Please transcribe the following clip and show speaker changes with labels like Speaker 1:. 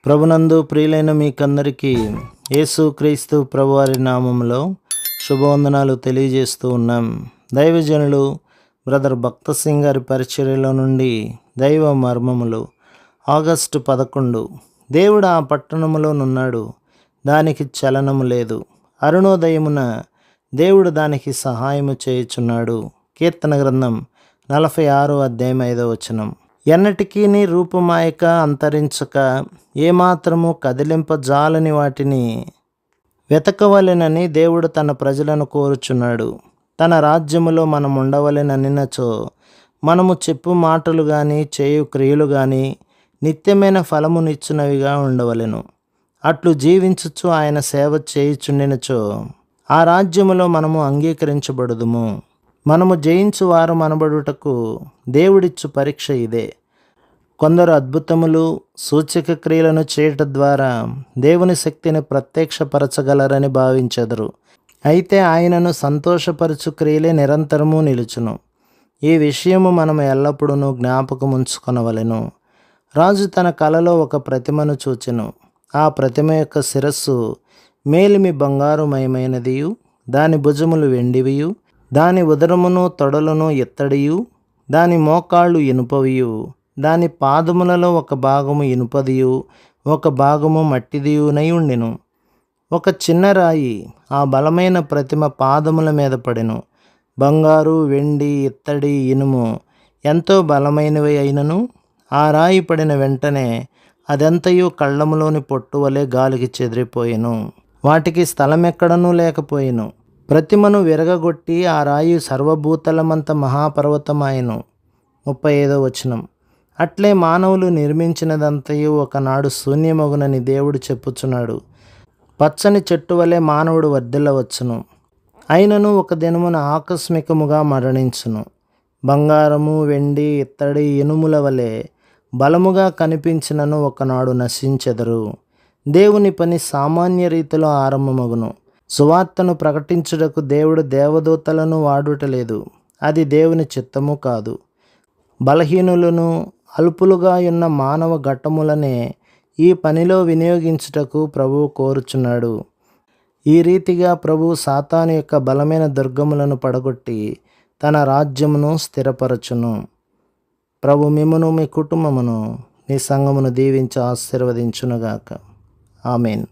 Speaker 1: ప్రభునందు ప్రియులైన మీకందరికీ యేసుక్రీస్తు ప్రభువారి నామంలో శుభవందనాలు తెలియజేస్తూ ఉన్నాం. దైవజనులు బ్రదర్ భక్త సింగ్ గారి పరిచర్యలో నుండి దైవ మర్మములు. ఆగస్టు 11. దేవుడు ఆ పట్టణములోనున్నాడు, దానికి చలనము లేదు. అరుణోదయమున దేవుడు దానికి సహాయము చేయుచున్నాడు. కీర్తన గ్రంథం 46 అధ్యాయం 5వ వచనం. ఎన్నటికీ నీ రూపుమాయక అంతరించక ఏమాత్రము కదిలింపజాలని వాటిని వెతకవలెనని దేవుడు తన ప్రజలను కోరుచున్నాడు. తన రాజ్యములో మనం ఉండవలెననినచో మనము చెప్పు మాటలు కానీ చేయు క్రియలు కానీ నిత్యమైన ఫలమునిచ్చునవిగా ఉండవలెను. అట్లు జీవించుచు ఆయన సేవ చేయుచుండినచో ఆ రాజ్యములో మనము అంగీకరించబడుదుము. మనము జయించు వారు అనబడుటకు దేవుడిచ్చు పరీక్ష ఇదే. కొందరు అద్భుతములు సూచక క్రియలను చేయటం ద్వారా దేవుని శక్తిని ప్రత్యక్షపరచగలరని భావించెదరు. అయితే ఆయనను సంతోషపరచు క్రియలే నిరంతరము నిలుచును. ఈ విషయము మనం ఎల్లప్పుడూ జ్ఞాపకముంచుకొనవలెను. రాజు తన కలలో ఒక ప్రతిమను చూచెను. ఆ ప్రతిమ యొక్క శిరస్సు మేలిమి బంగారుమయమైనదియు, దాని భుజములు వెండివియు, దాని ఉదరమును తొడలను ఇత్తడియు, దాని మోకాళ్ళు ఇనుపవియు, దాని పాదములలో ఒక భాగము ఇనుపదియు ఒక భాగము మట్టిదియునై ఉండెను. ఒక చిన్న రాయి ఆ బలమైన ప్రతిమ పాదముల మీద పడెను. బంగారు, వెండి, ఇత్తడి, ఇనుము ఎంతో బలమైనవి అయినను ఆ రాయి పడిన వెంటనే అదంతయు కళ్ళములోని పొట్టువలే గాలికి చెదిరిపోయెను. వాటికి స్థలమెక్కడనూ లేకపోయెను. ప్రతిమను విరగగొట్టి ఆ రాయి సర్వభూతలమంత మహాపర్వతమాయెను. 35వ వచనం. అట్లే మానవులు నిర్మించినదంతయు ఒకనాడు శూన్యమగునని దేవుడు చెప్పుచున్నాడు. పచ్చని చెట్టు వలె మానవుడు వర్ధిల్లవచ్చును, అయినను ఒక దినమున ఆకస్మికముగా మరణించును. బంగారము, వెండి, ఇత్తడి, ఇనుముల వలె బలముగా కనిపించినను ఒకనాడు నశించెదరు. దేవుని పని సామాన్య రీతిలో ఆరంభమగును. సువార్తను ప్రకటించుటకు దేవుడు దేవదూతలను వాడుటలేదు. అది దేవుని చిత్తము కాదు. బలహీనులను అల్పులుగా ఉన్న మానవ ఘట్టములనే ఈ పనిలో వినియోగించుటకు ప్రభువు కోరుచున్నాడు. ఈ రీతిగా ప్రభువు సాతాను యొక్క బలమైన దుర్గములను పడగొట్టి తన రాజ్యమును స్థిరపరచును. ప్రభు మిమ్మును, మీ కుటుంబమును, మీ సంఘమును దీవించి ఆశీర్వదించునుగాక. ఆమేన్.